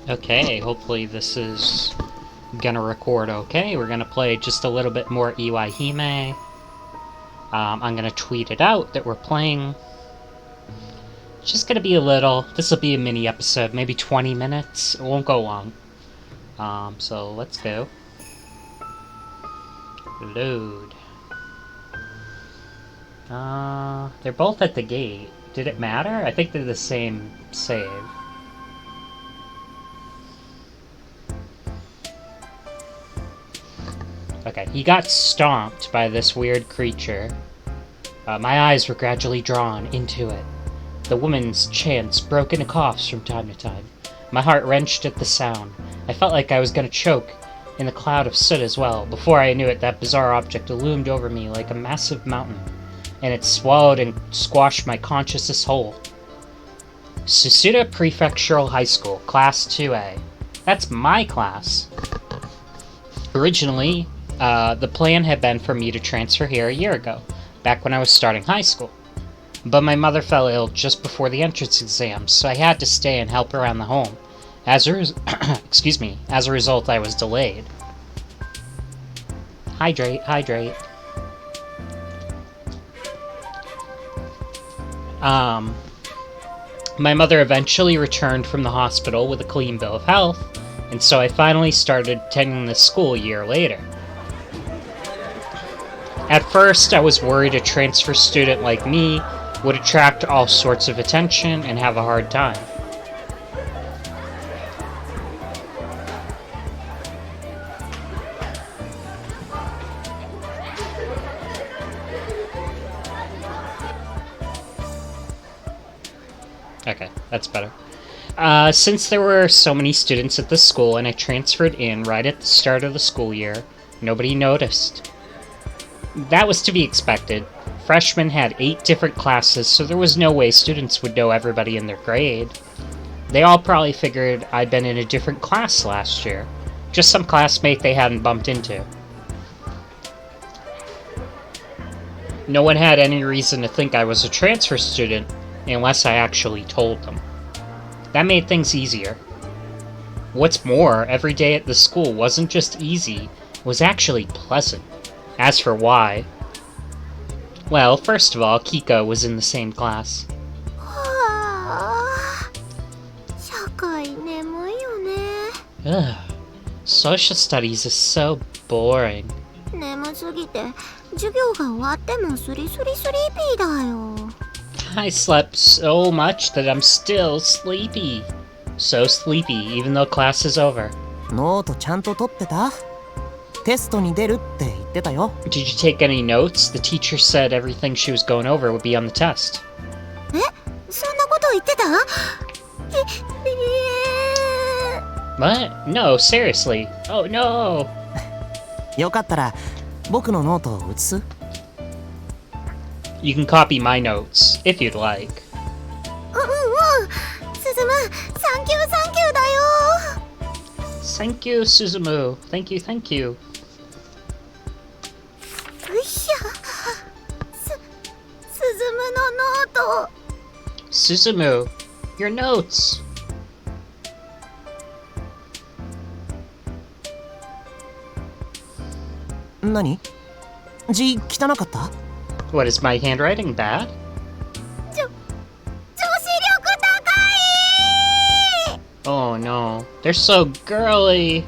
Okay, hopefully this is gonna record okay. We're gonna play just a little bit more Iwaihime. I'm gonna tweet it out that we're playing. It's just gonna be a little. This will be a mini episode, maybe 20 minutes. It won't go long. So let's go. Load. They're both at the gate. Did it matter? I think they're the same save. Okay, he got stomped by this weird creature. My eyes were gradually drawn into it. The woman's chants broke into coughs from time to time. My heart wrenched at the sound. I felt like I was going to choke in the cloud of soot as well. Before I knew it, that bizarre object loomed over me like a massive mountain, and it swallowed and squashed my consciousness whole. Susuda Prefectural High School, Class 2A. That's my class. Originally, the plan had been for me to transfer here a year ago, back when I was starting high school. But my mother fell ill just before the entrance exams, so I had to stay and help around the home. As a result, I was delayed. Hydrate, hydrate. My mother eventually returned from the hospital with a clean bill of health, and so I finally started attending the school a year later. At first, I was worried a transfer student like me would attract all sorts of attention and have a hard time. Okay, that's better. Since there were so many students at the school and I transferred in right at the start of the school year, nobody noticed. That was to be expected. Freshmen had 8 different classes, so there was no way students would know everybody in their grade. They all probably figured I'd been in a different class last year, just some classmate they hadn't bumped into. No one had any reason to think I was a transfer student, unless I actually told them. That made things easier. What's more, every day at the school wasn't just easy, it was actually pleasant. As for why, well, first of all, Kiko was in the same class. Ugh, social studies is so boring. I slept so much that I'm still sleepy. So sleepy, even though class is over. Did you take any notes? The teacher said everything she was going over would be on the test. What? No, seriously. Oh no! You can copy my notes, if you'd like. Thank you, Suzumu. Thank you, thank you. Suzumu, your notes. What, is my handwriting bad? Oh no, they're so girly.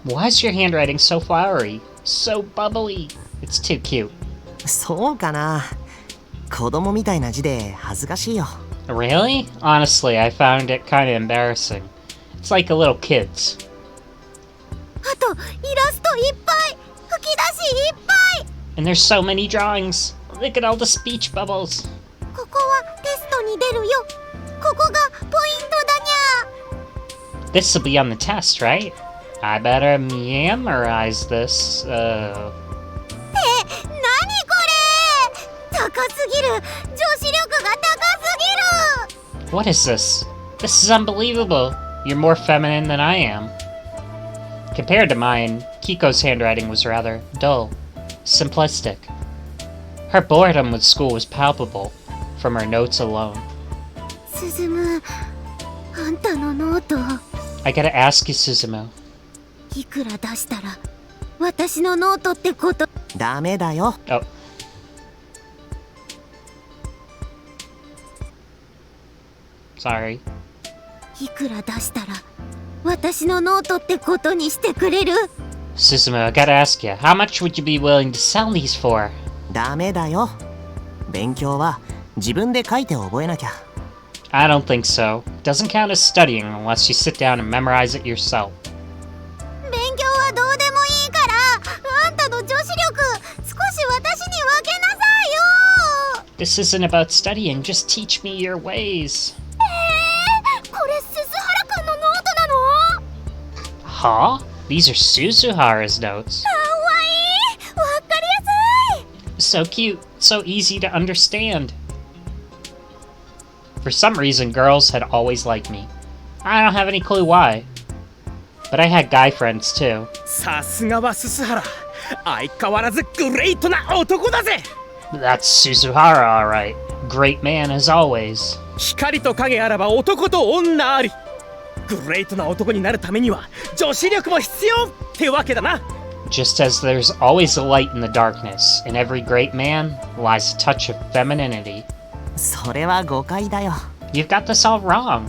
Why is your handwriting so flowery? So bubbly. It's too cute. Really? Honestly, I found it kind of embarrassing. It's like a little kid's. And there's so many drawings. Look at all the speech bubbles. This will be on the test, right? I better memorize this. What is this? This is unbelievable. You're more feminine than I am. Compared to mine, Kiko's handwriting was rather dull, simplistic. Her boredom with school was palpable, from her notes alone. 進む、あんたのノート I gotta ask you, Suzumu. いくら出したら私のノートってこと。ダメだよ。 Oh. Sorry. いくら出したら私のノートってことにしてくれる？ Suzumu, I gotta ask you, how much would you be willing to sell these for? ダメだよ。勉強は自分で書いて覚えなきゃ。I don't think so. Doesn't count as studying unless you sit down and memorize it yourself. 勉強はどうでもいいから、あんたの女子力少し私に分けなさいよ。 This isn't about studying, just teach me your ways. これ鈴原くんのノートなの？ Huh? These are Suzuhara's notes. かわいい、わかりやすい。 So cute, so easy to understand. For some reason, girls had always liked me. I don't have any clue why. But I had guy friends too. さすがは鈴原、相変わらずグレートな男だぜ。 That's Suzuhara, alright. Great man as always. 光と影あらば男と女あり。グレートな男になるためには女子力も必要ってわけだな。 Just as there's always a light in the darkness, in every great man lies a touch of femininity. それは誤解だよ。 You've got this all wrong.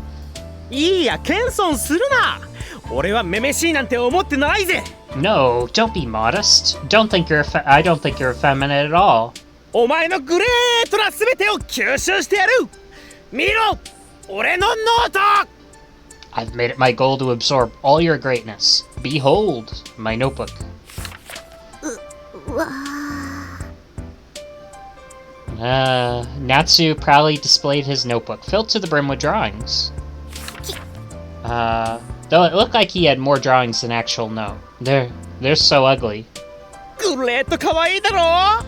いいや、謙遜するな。俺はめめしいなんて思ってないぜ。 No, don't be modest. I don't think you're effeminate at all. お前のグレートな全てを吸収してやる。見ろ、俺のノート。 I've made it my goal to absorb all your greatness. Behold, my notebook. わあ、 Natsu proudly displayed his notebook, filled to the brim with drawings. Though it looked like he had more drawings than actual note. They're so ugly. グレート可愛いだろ。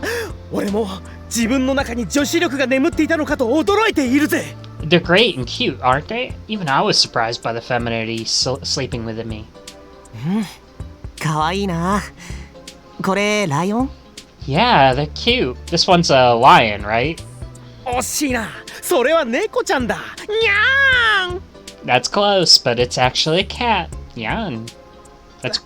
俺も自分の中に女子力が眠っていたのかと驚いているぜ。 They're great and cute, aren't they? Even I was surprised by the femininity sleeping within me. かわいいな。これライオン？ Yeah, they're cute. This one's a lion, right? 惜しいな。それは猫ちゃんだ。にゃーん。 That's close, but it's actually a cat. Yan. That's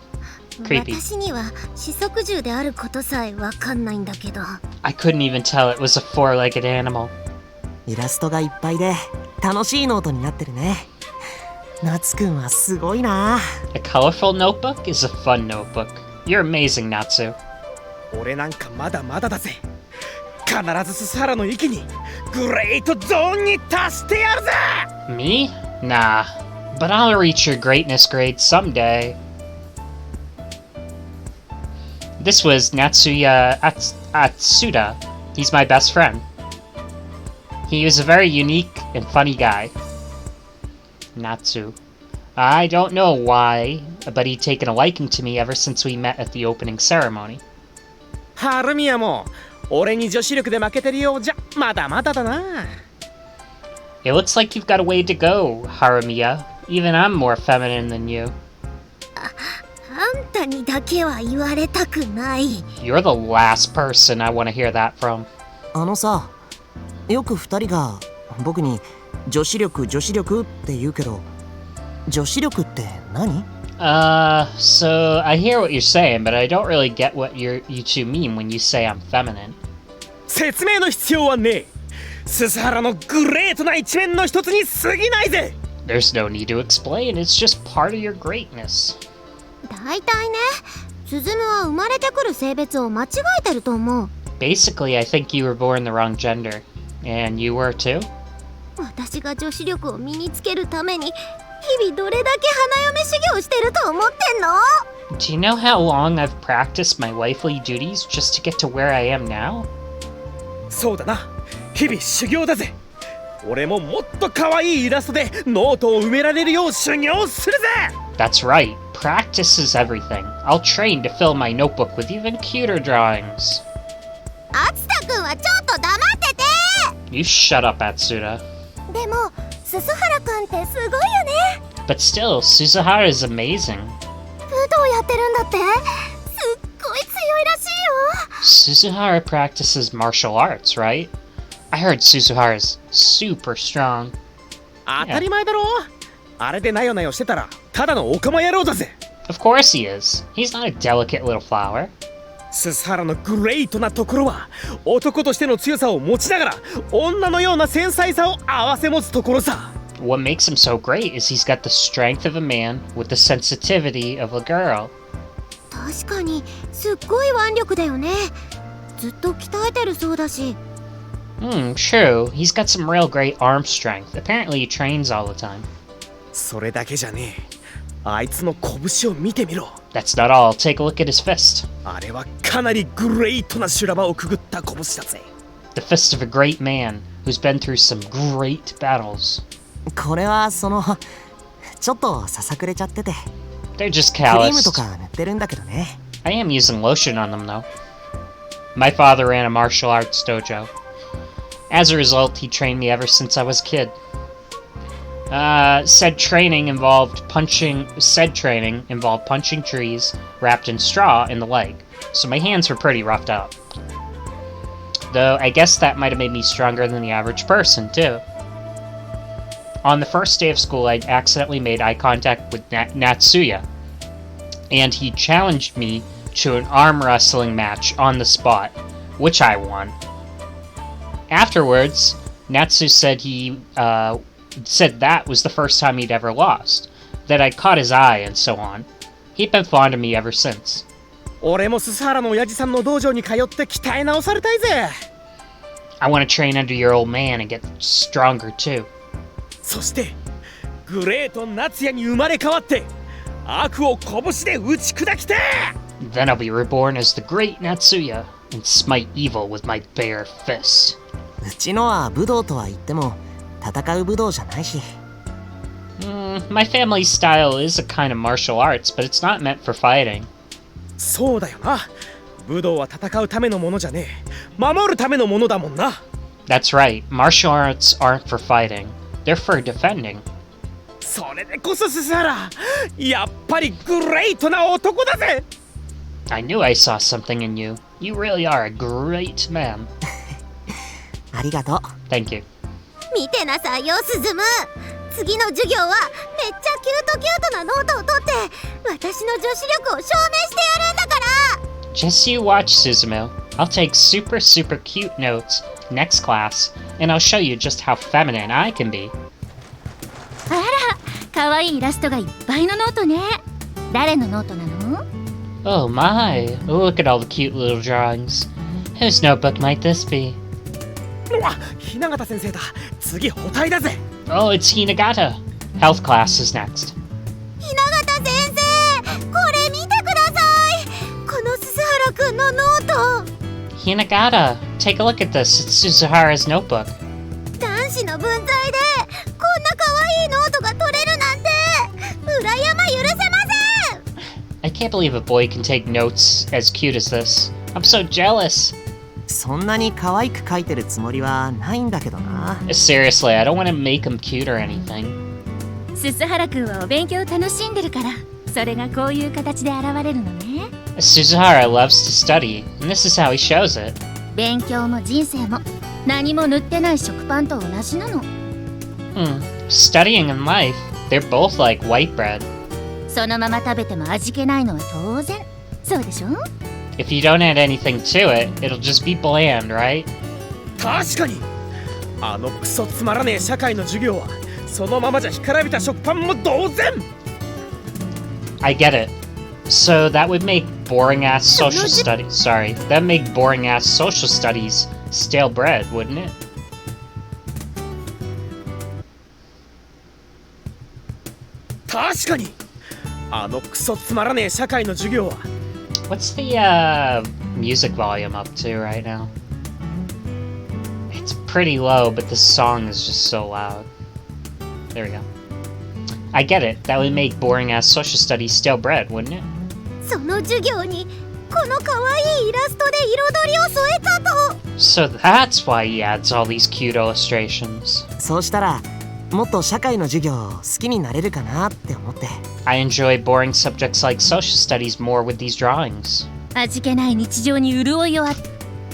creepy. 私には四足獣であることさえわかんないんだけど。 I couldn't even tell it was a four-legged animal. イラストがいっぱいで楽しいノートになってるね。夏くんはすごいな。 A colorful notebook is a fun notebook. You're amazing, Natsu. 俺なんかまだまだだぜ。必ず鈴原の域にグレートゾーンに達してやるぜ。 Me? Nah. But I'll reach your greatness grade someday. This was Natsuya Atsuda. He's my best friend. He was a very unique and funny guy. Natsu. I don't know why, but he'd taken a liking to me ever since we met at the opening ceremony. 春宮も俺に女子力で負けてるようじゃまだまだだな。 It looks like you've got a way to go, Harumiya. Even I'm more feminine than you. あんたにだけは言われたくない。 You're the last person I want to hear that from. あのさ、よく二人が僕に女子力って言うけど、女子力って何？ So I hear what you're saying, but I don't really get what you two mean when you say I'm feminine. 説明の必要はねえ。鈴原のグレートな一面の一つに過ぎないぜ。 There's no need to explain, it's just part of your greatness. 大体ね、鈴むは生まれてくる性別を間違えてると思う。 Basically, I think you were born the wrong gender. And you were too? 私が女子力を身につけるために日々どれだけ花嫁修行してると思ってんの？ Do you know how long I've practiced my wifely duties just to get to where I am now? そうだな。日々修行だぜ。俺ももっと可愛いイラストでノートを埋められるよう修行するぜ。 That's right. Practice is everything. I'll train to fill my notebook with even cuter drawings. あつたくんはちょっと黙ってて。 You shut up, Atsuda. でも鈴原くんってすごいよね。 But still, Suzuhara is amazing. 武道やってるんだって。すっごい強いらしいよ。Suzuhara practices martial arts, right? I heard Suzuhara's super strong. 当たり前だろ。あれでなよなよしてたらただのオカマ野郎だぜ。 Of course he is. He's not a delicate little flower. ススハラのグレートなところは男としての強さを持ちながら女のような繊細さを併せ持つところさ。 What makes him so great is he's got the strength of a man with the sensitivity of a girl. 確かにすっごい腕力だよね。ずっと鍛えてるそうだし。True. He's got some real great arm strength. Apparently he trains all the time. それだけじゃねえ。あいつの拳を見てみろ。 That's not all. Take a look at his fist. あれはかなりグレートな修羅場をくぐった拳だぜ。 The fist of a great man who's been through some great battles. これはちょっとささくれちゃってて。 They're just クリーム calloused. とか塗ってるんだけどね。 I am using lotion on them though. My father ran a martial arts dojo. As a result, he trained me ever since I was a kid. Said training involved punching trees wrapped in straw and the like, so my hands were pretty roughed up. Though I guess that might have made me stronger than the average person, too. On the first day of school, I accidentally made eye contact with Natsuya, and he challenged me to an arm wrestling match on the spot, which I won. Afterwards, Natsu said said that was the first time he'd ever lost, that I caught his eye and so on. He'd been fond of me ever since. 俺もススハラの親父さんの道場に通って鍛え直されたいぜ。 I want to train under your old man and get stronger too. そしてグレート夏也に生まれ変わって悪を拳で打ち砕きて。 Then I'll be reborn as the great Natsuya and smite evil with my bare fist. うちのは武道とは言っても戦う武道じゃないし。My family's style is a kind of martial arts, but it's not meant for fighting. そうだよな。武道は戦うためのものじゃねえ。守るためのものだもんな。 That's right. Martial arts aren't for fighting. They're for defending. それでこそススハラ、やっぱりグレートな男だぜ。 I knew I saw something in you. You really are a great man. ありがとう。 Thank you. 見てなさいよスズム。次の授業はめっちゃキュートキュートなノートを取って私の女子力を証明してやるんだから。 Just you watch, Suzumu. I'll take super cute notes next class, and I'll show you just how feminine I can be. あら、可愛いイラストがいっぱいのノートね。誰のノートなの？ Oh my, look at all the cute little drawings. Whose notebook might this be? あ、雛形先生だ。次補体だぜ。 Oh, it's Hinagata. Health class is next. 雛形先生、これ見てください。このススハラくんのノート。 Hinagata, take a look at this. It's Suzuhara's notebook. 男子の分際でこんな可愛いノートが取れるなんて裏山許せません。 I can't believe a boy can take notes as cute as this. I'm so jealous. そんなに可愛く描いてるつもりはないんだけどな。 Seriously, I don't want to make him cute or anything. ススハラくんはお勉強楽しんでるからそれがこういう形で現れるのね。 Suzuhara loves to study, and this is how he shows it. 勉強も人生も何も塗ってない食パンと同じなの。 Studying and life, they're both like white bread. そのまま食べても味気ないのは当然。そうでしょ？ If you don't add anything to it, it'll just be bland, right? 確かに。あのクソつまらねえ社会の授業はそのままじゃ干からびた食パンも同然。 I get it. So that would make boring ass social studies. Sorry, that'd make boring ass social studies stale bread, wouldn't it? 確かに。あのクソつまらねえ社会の授業は。 What's the music volume up to right now? It's pretty low, but the song is just so loud. There we go. I get it. That would make boring ass social studies stale bread, wouldn't it? その授業にこの可愛いイラストで彩りを添えたと。 So that's why he adds all these cute illustrations. そうしたらもっと社会の授業を好きになれるかなって思って。 I enjoy boring subjects like social studies more with these drawings. 味気ない日常に潤いを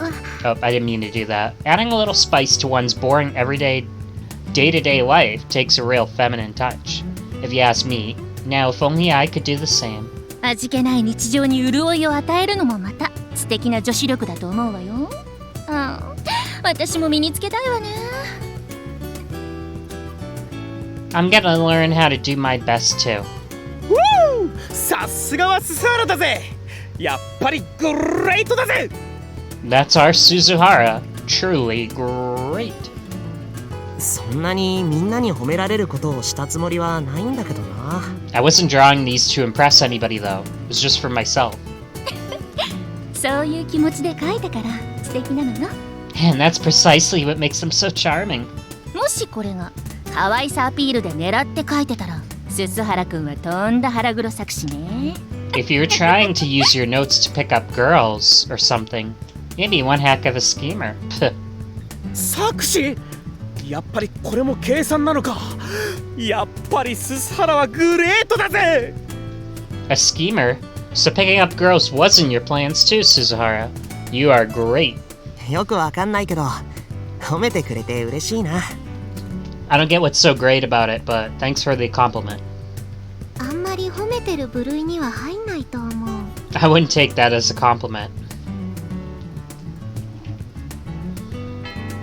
Oh, I didn't mean to do that. Adding a little spice to one's boring everyday day-to-day life takes a real feminine touch. If you ask me, now if only I could do the same. 味気ない日常に潤いを与えるのもまた素敵な女子力だと思うわよ。私も身につけたいわね。I'm gonna learn how to do my best too. さすがはススハラだぜ。やっぱりグレートだぜ。 That's our Suzuhara. Truly great. そんなにみんなに褒められることをしたつもりはないんだけどな。I wasn't drawing these to impress anybody though. It was just for myself. そういう気持ちで描いたから素敵なのよ。And that's precisely what makes them so charming. もしこれが可愛さアピールで狙って描いてたら、ススハラ君はとんだ腹黒作詞ね。If you're trying to use your notes to pick up girls or something, you'd be one heck of a schemer. 作詞？やっぱりこれも計算なのか。やっぱりススハラはグレートだぜ。 A schemer? So picking up girls wasn't your plans too, Suzuhara. You are great. よくわかんないけど褒めてくれて嬉しいな。I don't get what's so great about it, but thanks for the compliment. あんまり褒めてる部類には入んないと思う。I wouldn't take that as a compliment.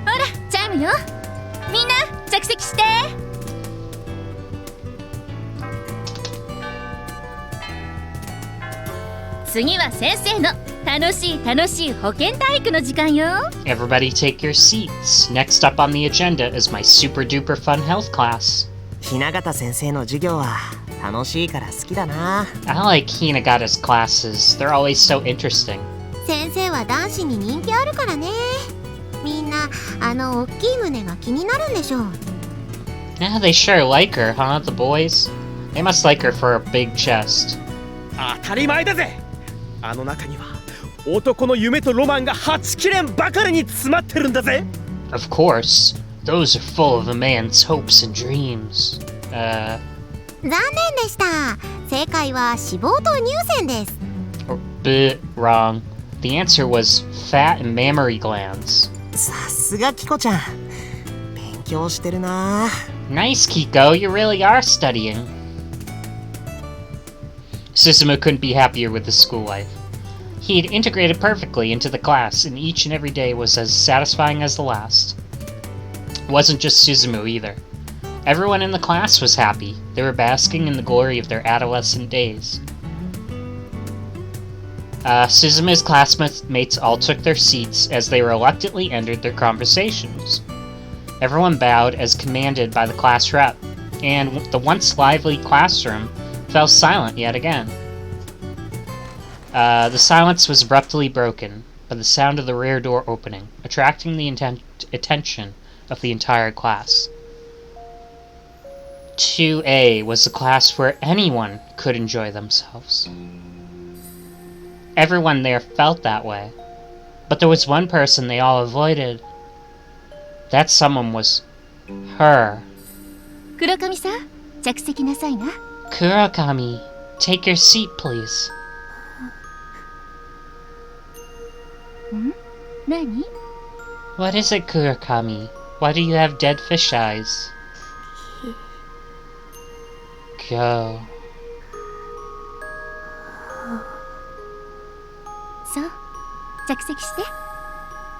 ほら、チャイムよ。みんな着席して。次は先生の楽しい保健体育の時間よ。 Everybody take your seats. Next up on the agenda is my super duper fun health class. 雛形先生の授業は楽しいから好きだな。I like Hinagata's classes. They're always so interesting. 先生は男子に人気あるからね。みんなあの大きい胸が気になるんでしょう。Yeah, they sure like her, huh, the boys? They must like her for her big chest. 当たり前だぜ。あの中には男の夢とロマンが8切れんばかりに詰まってるんだぜ。 Of course. Those are full of a man's hopes and dreams. 残念でした。正解は脂肪と乳腺です。Wrong. The answer was fat and mammary glands. さすがキコちゃん勉強してるな。 Nice, Kiko. You really are studying. Susumu couldn't be happier with his school life. He had integrated perfectly into the class, and each and every day was as satisfying as the last. It wasn't just Susumu either. Everyone in the class was happy. They were basking in the glory of their adolescent days. Suzumu's classmates all took their seats as they reluctantly entered their conversations. Everyone bowed as commanded by the class rep, and the once lively classroom fell silent yet again. The silence was abruptly broken by the sound of the rear door opening, attracting the attention of the entire class. 2A was the class where anyone could enjoy themselves. Everyone there felt that way, but there was one person they all avoided. That someone was her. 黒髪さん、着席なさいな。 Kurakami, take your seat, please. 何？ What is it, Kurakami? Why do you have dead fish eyes? Go. そう、着席して。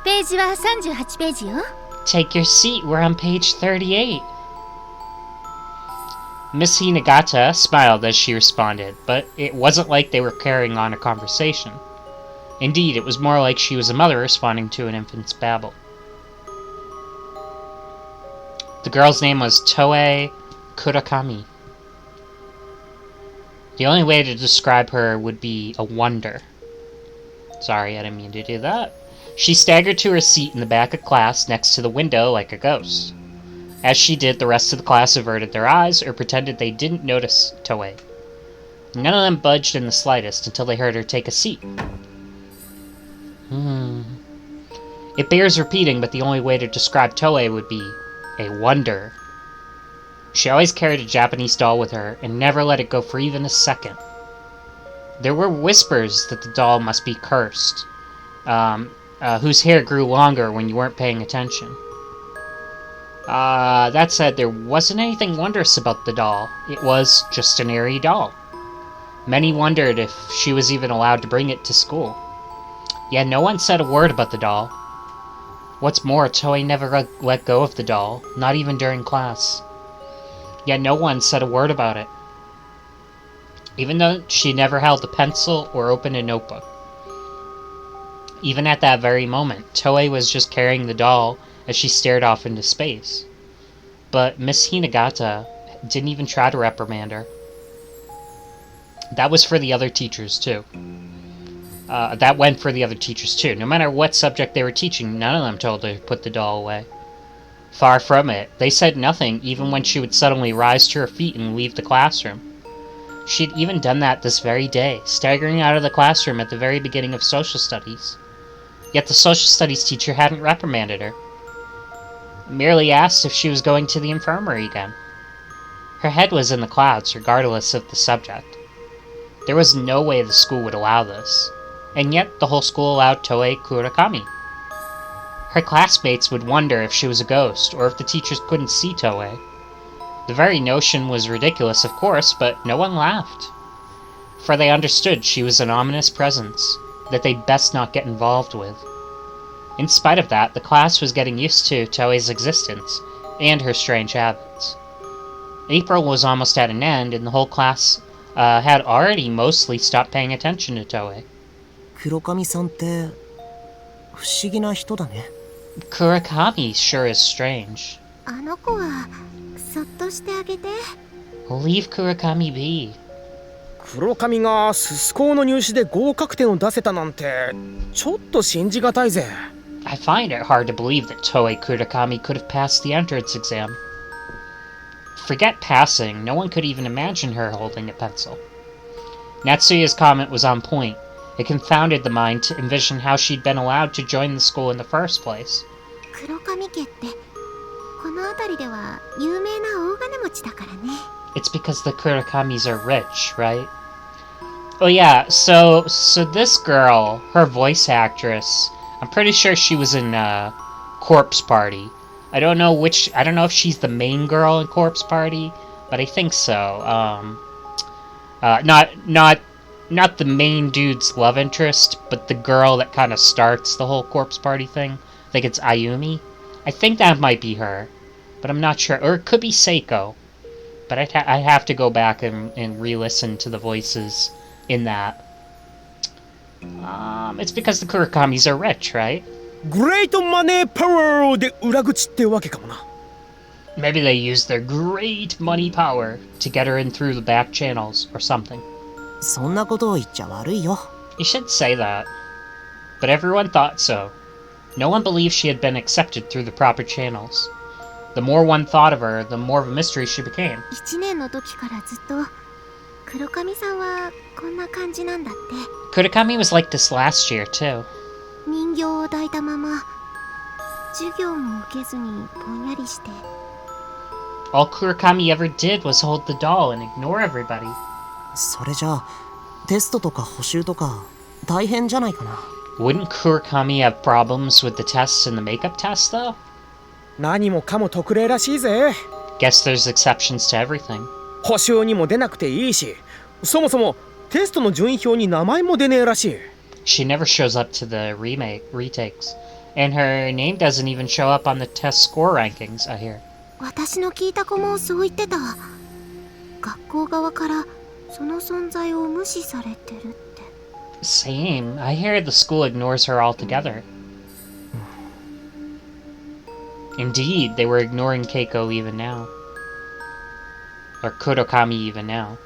ページは38ページよ。 Take your seat, we're on page 38. Miss Hinagata smiled as she responded, but it wasn't like they were carrying on a conversation. Indeed, it was more like she was a mother responding to an infant's babble. The girl's name was Toei Kurakami. The only way to describe her would be a wonder. Sorry, I didn't mean to do that. She staggered to her seat in the back of class next to the window like a ghost. As she did, the rest of the class averted their eyes or pretended they didn't notice Toei. None of them budged in the slightest until they heard her take a seat. It bears repeating, but the only way to describe Toei would be a wonder. She always carried a Japanese doll with her and never let it go for even a second. There were whispers that the doll must be cursed. whose hair grew longer when you weren't paying attention. That said, there wasn't anything wondrous about the doll. It was just an airy doll. Many wondered if she was even allowed to bring it to school. Yet no one said a word about the doll. What's more, Toei never let go of the doll, not even during class. Yet no one said a word about it, even though she never held a pencil or opened a notebook. Even at that very moment, Toei was just carrying the doll as she stared off into space. But Miss Hinagata didn't even try to reprimand her. That was for the other teachers, too. That went for the other teachers, too. No matter what subject they were teaching, none of them told her to put the doll away. Far from it. They said nothing, even when she would suddenly rise to her feet and leave the classroom. She'd even done that this very day, staggering out of the classroom at the very beginning of social studies. Yet the social studies teacher hadn't reprimanded her. Merely asked if she was going to the infirmary again. Her head was in the clouds, regardless of the subject. There was no way the school would allow this, and yet the whole school allowed Toei Kurakami. Her classmates would wonder if she was a ghost, or if the teachers couldn't see Toei. The very notion was ridiculous, of course, but no one laughed. For they understood she was an ominous presence, that they'd best not get involved with. In spite of that, the class was getting used to Toei's existence, and her strange habits. April was almost at an end, and the whole class had already mostly stopped paying attention to Toei. 黒髪さんって不思議な人だね。 Kurakami sure is strange. あの子はそっとしてあげて。 Leave Kurakami be. 黒髪がスス校の入試で合格点を出せたなんてちょっと信じがたいぜ。 I find it hard to believe that Toei Kurakami could have passed the entrance exam. Forget passing, no one could even imagine her holding a pencil. Natsuya's comment was on point. It confounded the mind to envision how she'd been allowed to join the school in the first place. 黒髪家ってこの辺りでは有名な大金持ちだからね。 It's because the Kurakamis are rich, right? Oh yeah, so this girl, her voice actress, I'm pretty sure she was in Corpse Party. I don't know if she's the main girl in Corpse Party, but I think so. Not the main dude's love interest, but the girl that kind of starts the whole Corpse Party thing. I think it's Ayumi. I think that might be her, but I'm not sure. Or it could be Seiko. But I'd have to go back and re-listen to the voices in that. It's because the Kurakamis are rich, right? グレートマネーパワーで裏口ってわけかもな。 Maybe they used their great money power to get her in through the back channels or something. そんなことを言っちゃ悪いよ。 You should say that. But everyone thought so. No one believed she had been accepted through the proper channels. The more one thought of her, the more of a mystery she became. 1年の時からずっと黒髪さんはこんな感じなんだって。 Kurakami was like this last year, too. 人形を抱いたまま授業も受けずにぼんやりして。 All Kurakami ever did was hold the doll and ignore everybody. それじゃあテストとか補習とか大変じゃないかな。 Wouldn't Kurakami have problems with the tests and the makeup test, though? 何もかも特例らしいぜ。 Guess there's exceptions to everything. 補習にも出なくていいし、そもそもテストの順位表に名前も出ねえらしい。 She never shows up to the retakes. And her name doesn't even show up on the test score rankings, I hear. 私の聞いた子もそう言ってた。学校側からその存在を無視されてるって。 Same. I hear the school ignores her altogether. Indeed, they were ignoring Keiko even now. Or Kurokami even now.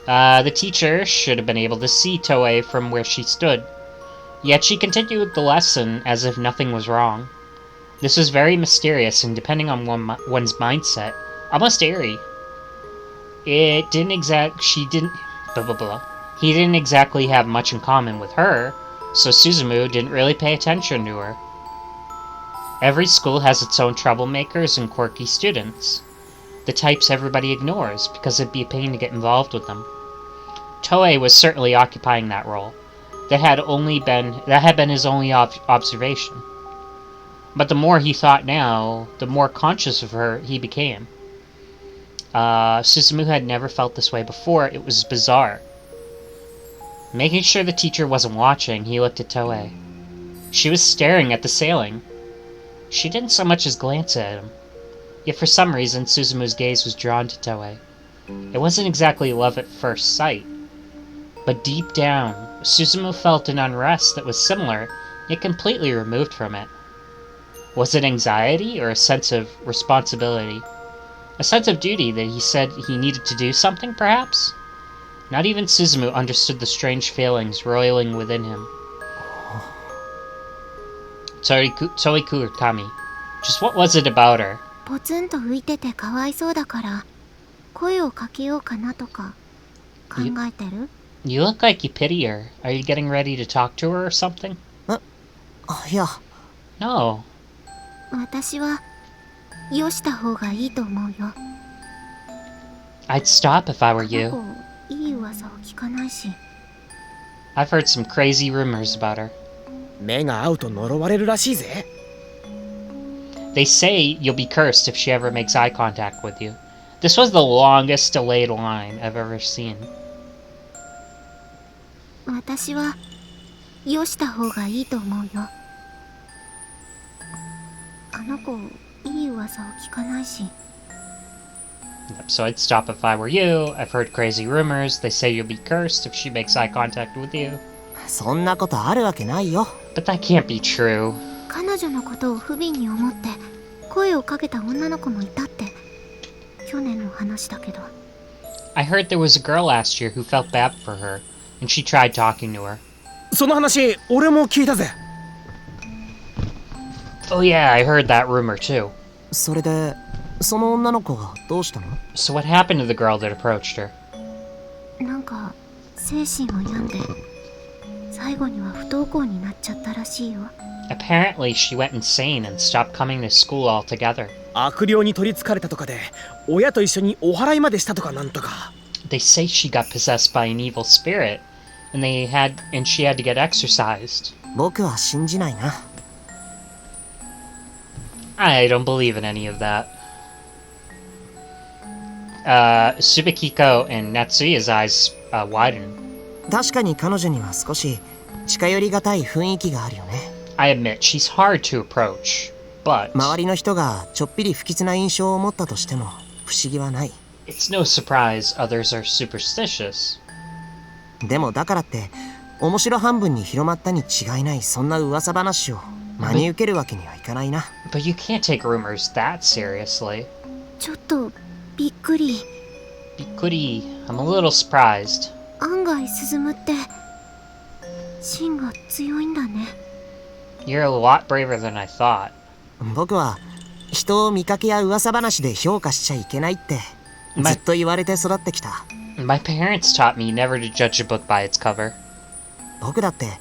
The teacher should have been able to see Toei from where she stood. Yet she continued the lesson as if nothing was wrong. This was very mysterious and, depending on one's mindset, almost eerie. He didn't exactly have much in common with her, so Suzumu didn't really pay attention to her. Every school has its own troublemakers and quirky students. The types everybody ignores, because it'd be a pain to get involved with them. Toei was certainly occupying that role. That had been his only observation. But the more he thought now, the more conscious of her he became. Suzumu had never felt this way before. It was bizarre. Making sure the teacher wasn't watching, he looked at Toei. She was staring at the sailing. She didn't so much as glance at him. Yet for some reason, Suzumu's gaze was drawn to Toei. It wasn't exactly love at first sight. But deep down, Suzumu felt an unrest that was similar, yet completely removed from it. Was it anxiety or a sense of responsibility? A sense of duty that he said he needed to do something, perhaps? Not even Suzumu understood the strange feelings roiling within him. Toiku Kami. Just what was it about her? ポツンと浮いててかわいそうだから声をかけようかなとか考えてる？ You look like you pity her. Are you getting ready to talk to her or something? いや No. 私はよした方がいいと思うよ。 I'd stop if I were こ you. の子いい噂を聞かないし。 I've heard some crazy rumors about her. 目が合うと呪われるらしいぜ。 They say you'll be cursed if she ever makes eye contact with you. This was the longest delayed line I've ever seen. 私はよした方がいいと思うよ。あの子いい噂を聞かないし。 Yep, so I'd stop if I were you. I've heard crazy rumors. They say you'll be cursed if she makes eye contact with you. そんなことあるわけないよ。 But that can't be true. 彼女のことを不憫に思って声をかけた女の子もいたって去年の話だけど。 I heard there was a girl last year who felt bad for her, and she tried talking to her. その話俺も聞いたぜ。 Oh yeah, I heard that rumor too. それでその女の子はどうしたの？ So what happened to the girl that approached her? なんか精神を病んで最後には不登校になっちゃったらしいよ。 Apparently she went insane and stopped coming to school altogether. 悪霊に取りつかれたとかで親と一緒にお祓いまでしたとかなんとか。 They say she got possessed by an evil spirit, and she had to get exorcised. 僕は信じないな。 I don't believe in any of that. Subikiko and Natsuya's eyes widen. 確かに彼女には少し近寄りがたい雰囲気があるよね。 I admit she's hard to approach, but 周りの人がちょっぴり不吉な印象を持ったとしても不思議はない。 it's no surprise others are superstitious. でもだからって面白半分に広まったに違いないそんな噂話を真に受けるわけにはいかないな。 But you can't take rumors that seriously. ちょっとびっくり。 Bikuri, I'm a little surprised. 案外進って芯が強いんだね。 You're a lot braver than I thought. 僕は人を見かけや噂話で評価しちゃいけないってずっと言われて育ってきた。 My parents taught me never to judge a book by its cover. 僕だって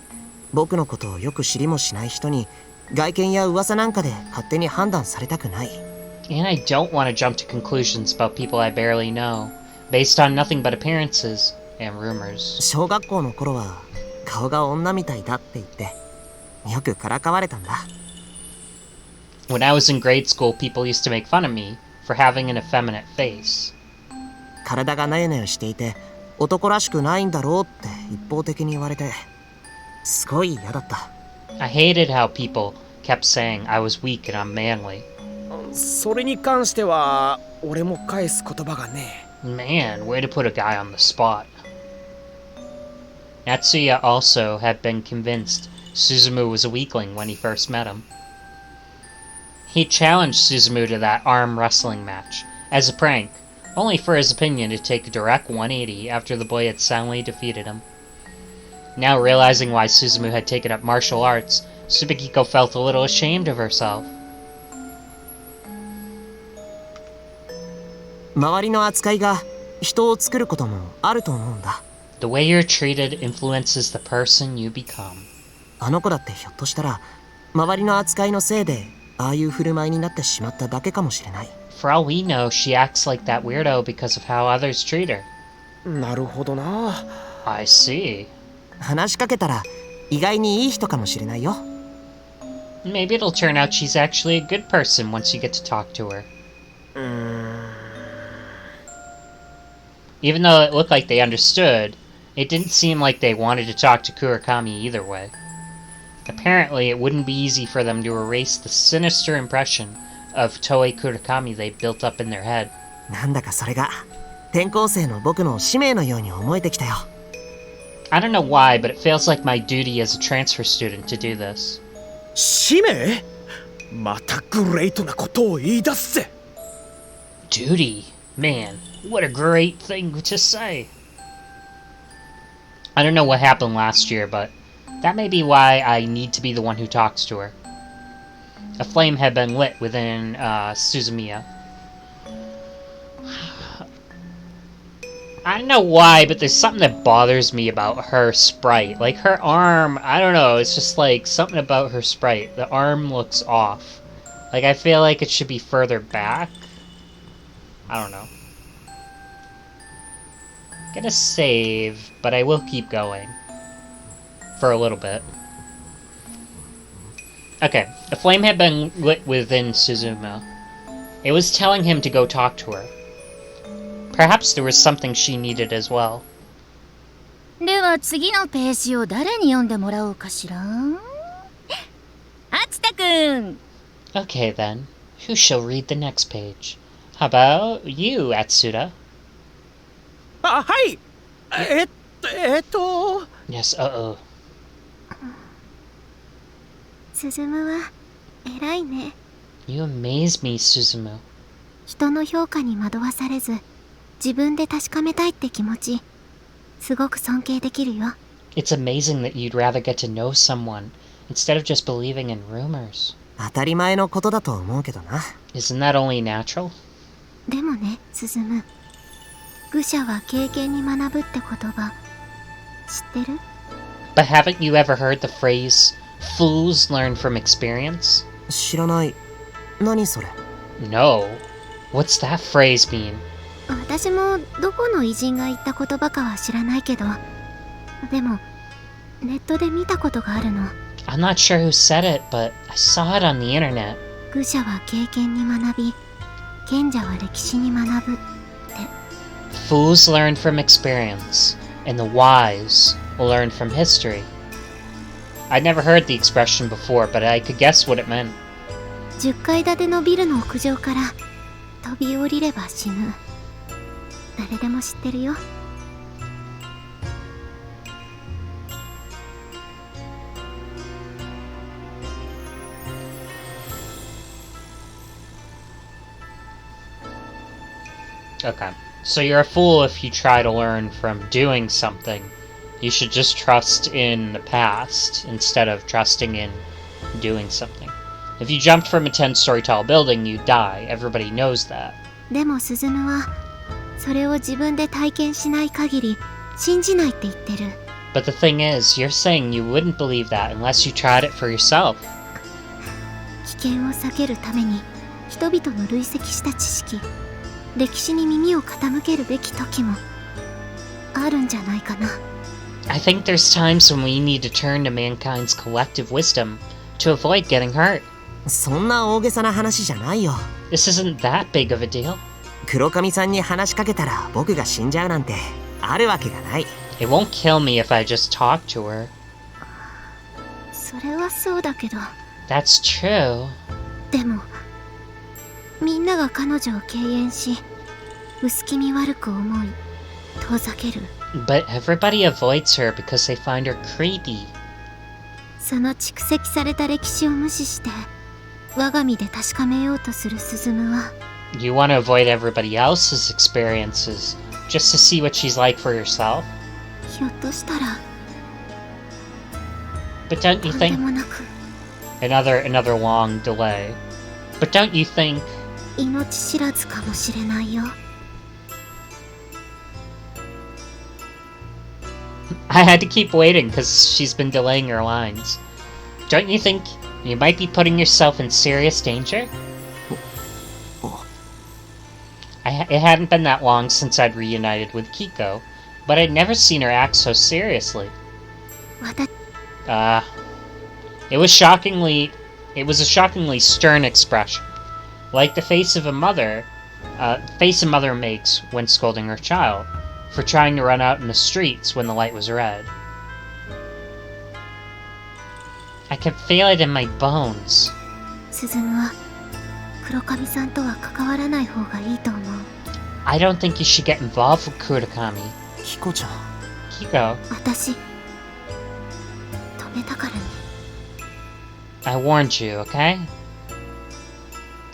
僕のことをよく知りもしない人に外見や噂なんかで勝手に判断されたくない。 And I don't want to jump to conclusions about people I barely know, based on nothing but appearances and rumors. 小学校の頃は顔が女みたいだって言ってよくからかわれたんだ。 When I was in grade school, people used to make fun of me for having an effeminate face. 体がなよなよしていて男らしくないんだろうって一方的に言われてすごい嫌だった。 I hated how people kept saying I was weak and unmanly. それに関しては俺も返す言葉がね。 Man, way to put a guy on the spot. Natsuya also had been convinced Suzumu was a weakling when he first met him. He challenged Suzumu to that arm wrestling match, as a prank, only for his opinion to take a direct 180 after the boy had soundly defeated him. Now realizing why Suzumu had taken up martial arts, Subikiko felt a little ashamed of herself. 周りの扱いが人を作ることもあると思うんだ。 The way you're treated influences the person you become. あの子だってひょっとしたら周りの扱いのせいでああいう振る舞いになってしまっただけかもしれない。 For all we know, she acts like that weirdo because of how others treat her. なるほどな。 I see. 話しかけたら意外にいい人かもしれないよ。 Maybe it'll turn out she's actually a good person once you get to talk to her. Even though it looked like they understood, it didn't seem like they wanted to talk to Kurakami either way. Apparently, it wouldn't be easy for them to erase the sinister impression of Toei Kurakami they built up in their head. なんだかそれが転校生の僕の使命のように思えてきたよ。 I don't know why, but it feels like my duty as a transfer student to do this. 使命？またグレートなことを言い出すぜ。 Duty? Man, what a great thing to say. I don't know what happened last year, but that may be why I need to be the one who talks to her. A flame had been lit within Suzumiya. I don't know why, but there's something that bothers me about her sprite. Like, her arm, I don't know, it's just like something about her sprite. The arm looks off. Like, I feel like it should be further back. I don't know. Gonna save, but I will keep going. For a little bit. Okay, a flame had been lit within Suzumiya. It was telling him to go talk to her. Perhaps there was something she needed as well. では次のページを誰に読んでもらおうかしら。あつたくん。 Okay then, who shall read the next page? How about you, Atsuda? あ、はい。Yes, uh-oh. すずむは偉いね。 You amaze me, Suzumu. 人の評価に惑わされず、自分で確かめたいって気持ち、すごく尊敬できるよ。 It's amazing that you'd rather get to know someone instead of just believing in rumors. 当たり前のことだと思うけどな。 Isn't that only natural? でもね、すずむ。愚者は経験に学ぶって言葉、知ってる？ But haven't you ever heard the phrase, fools learn from experience? 知らない。何それ？ No. What's that phrase mean? 私もどこの偉人が言った言葉かは知らないけど、でもネットで見たことがあるの。 I'm not sure who said it, but I saw it on the internet. 愚者は経験に学び、賢者は歴史に学ぶって。 Fools learn from experience, and the wise will learn from history. I'd never heard the expression before, but I could guess what it meant. 10階建てのビルの屋上から飛び降りれば死ぬ。誰でも知ってるよ。 Okay. So you're a fool if you try to learn from doing something. You should just trust in the past instead of trusting in doing something. If you jumped from a 10-story tall building, you'd die. Everybody knows that. でもスズムはそれを自分で体験しない限り信じないって言ってる。 But the thing is, you're saying you wouldn't believe that unless you tried it for yourself. 危険を避けるために人々の累積した知識、歴史に耳を傾けるべき時もあるんじゃないかな。 I think there's times when we need to turn to mankind's collective wisdom to avoid getting hurt. そんな大げさな話じゃないよ。 This isn't that big of a deal. 黒髪さんに話しかけたら僕が死んじゃうなんてあるわけがない。 It won't kill me if I just talk to her. それはそうだけど、 That's true. でもみんなが彼女を敬遠し、薄気味悪く思い遠ざける。 But everybody avoids her because they find her creepy. その蓄積された歴史を無視して我が身で確かめようとするスズムは、 You want to avoid everybody else's experiences just to see what she's like for yourself? ひょっとしたら But don't you とんで think... もなく Another long delay. But don't you think... 命知らずかもしれないよ。 I had to keep waiting because she's been delaying her lines. Don't you think you might be putting yourself in serious danger? It hadn't been that long since I'd reunited with Kiko, but I'd never seen her act so seriously. 私 It was a shockingly stern expression, like the face a mother makes when scolding her child for trying to run out in the streets when the light was red. I can feel it in my bones. 鈴は黒髪さんとは関わらない方がいいと思う。 I don't think you should get involved with Kurakami. キコちゃん。 Kiko, 私止めたからね。 I warned you, okay?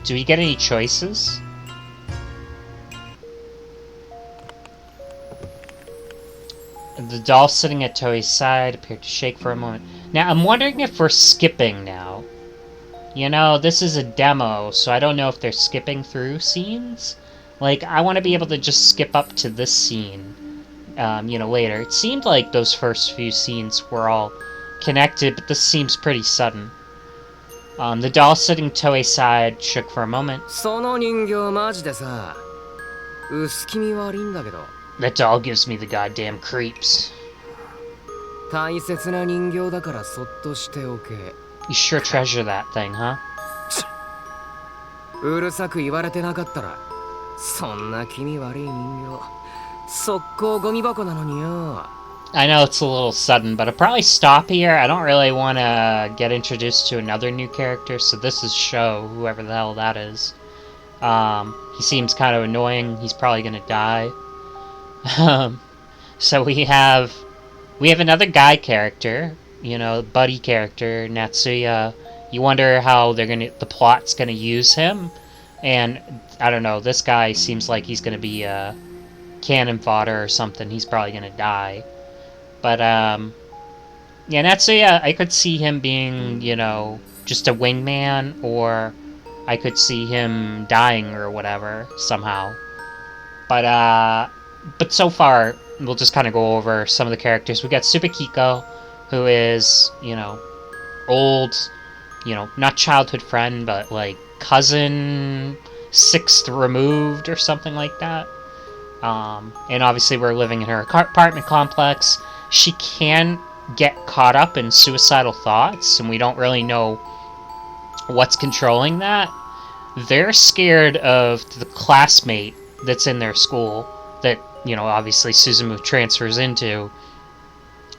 Do we get any choices? The doll sitting at Toei's side appeared to shake for a moment. Now, I'm wondering if we're skipping now. You know, this is a demo, so I don't know if they're skipping through scenes. Like, I want to be able to just skip up to this scene, you know, later. It seemed like those first few scenes were all connected, but this seems pretty sudden. The doll sitting Toei's side shook for a moment. その人形マジでさ、薄気味悪いんだけど。 That doll gives me the goddamn creeps. 大切な人形だからそっとしておけ。 You sure treasure that thing, huh? うるさく言われてなかったら、そんな気味悪い人形、速攻ゴミ箱なのによ。 I know it's a little sudden, but I'll probably stop here. I don't really want to get introduced to another new character, so this is Sho, whoever the hell that is. He seems kind of annoying. He's probably gonna die. So we have another guy character, you know, buddy character, Natsuya. You wonder how the plot's gonna use him, and I don't know. This guy seems like he's gonna be cannon fodder or something. He's probably gonna die. But, yeah, Natsuya, I could see him being, you know, just a wingman, or I could see him dying or whatever, somehow. But so far, we'll just kind of go over some of the characters. We got Tsubakiko, who is, you know, old, you know, not childhood friend, but, like, cousin, sixth removed, or something like that. And obviously we're living in her apartment complex. She can get caught up in suicidal thoughts, and we don't really know what's controlling that. They're scared of the classmate that's in their school that, you know, obviously Suzumu transfers into,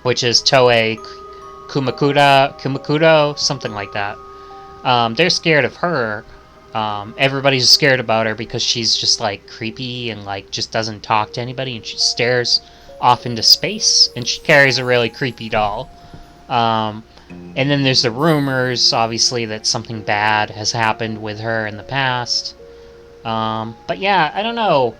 which is Toei Kumakudo, something like that. They're scared of her. Everybody's scared about her because she's just, like, creepy and, like, just doesn't talk to anybody, and she stares off into space, and she carries a really creepy doll. And then there's the rumors, obviously, that something bad has happened with her in the past. But yeah, I don't know.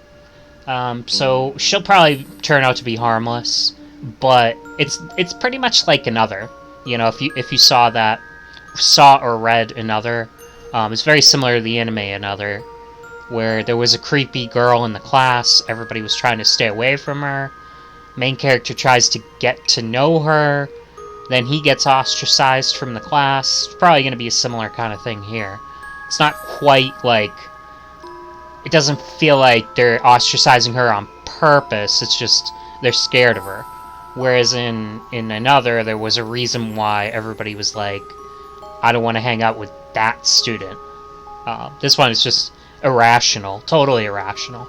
So she'll probably turn out to be harmless, but it's pretty much like Another. You know, if you saw or read Another, it's very similar to the anime Another, where there was a creepy girl in the class, everybody was trying to stay away from her. Main character tries to get to know her, then he gets ostracized from the class. It's probably going to be a similar kind of thing here. It's not quite like... It doesn't feel like they're ostracizing her on purpose, it's just they're scared of her. Whereas in Another, there was a reason why everybody was like, I don't want to hang out with that student. This one is just irrational, totally irrational.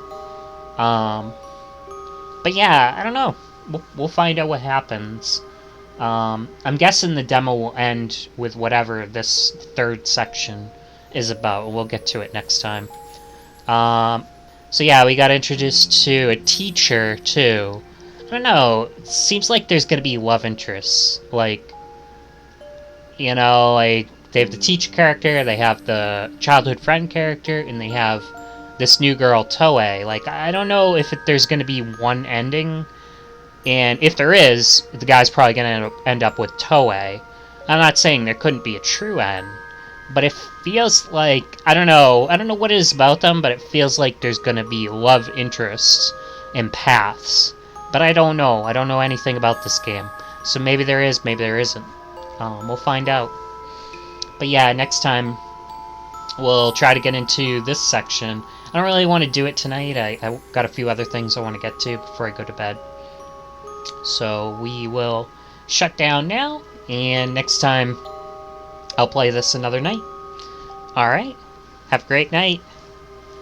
But yeah, I don't know. We'll find out what happens. I'm guessing the demo will end with whatever this third section is about. We'll get to it next time. So yeah, we got introduced to a teacher, too. I don't know. It seems like there's gonna be love interests. Like, you know, like, they have the teacher character, they have the childhood friend character, and they have this new girl, Toei. Like, I don't know if there's gonna be one ending, and if there is, the guy's probably gonna end up with Toei. I'm not saying there couldn't be a true end, but it feels like, I don't know what it is about them, but it feels like there's gonna be love interests and paths. But I don't know anything about this game. So maybe there is, maybe there isn't. We'll find out. But yeah, next time, we'll try to get into this section. I don't really want to do it tonight. I got a few other things I want to get to before I go to bed. So we will shut down now, and next time I'll play this another night. Alright, have a great night.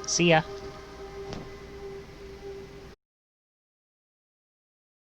See ya.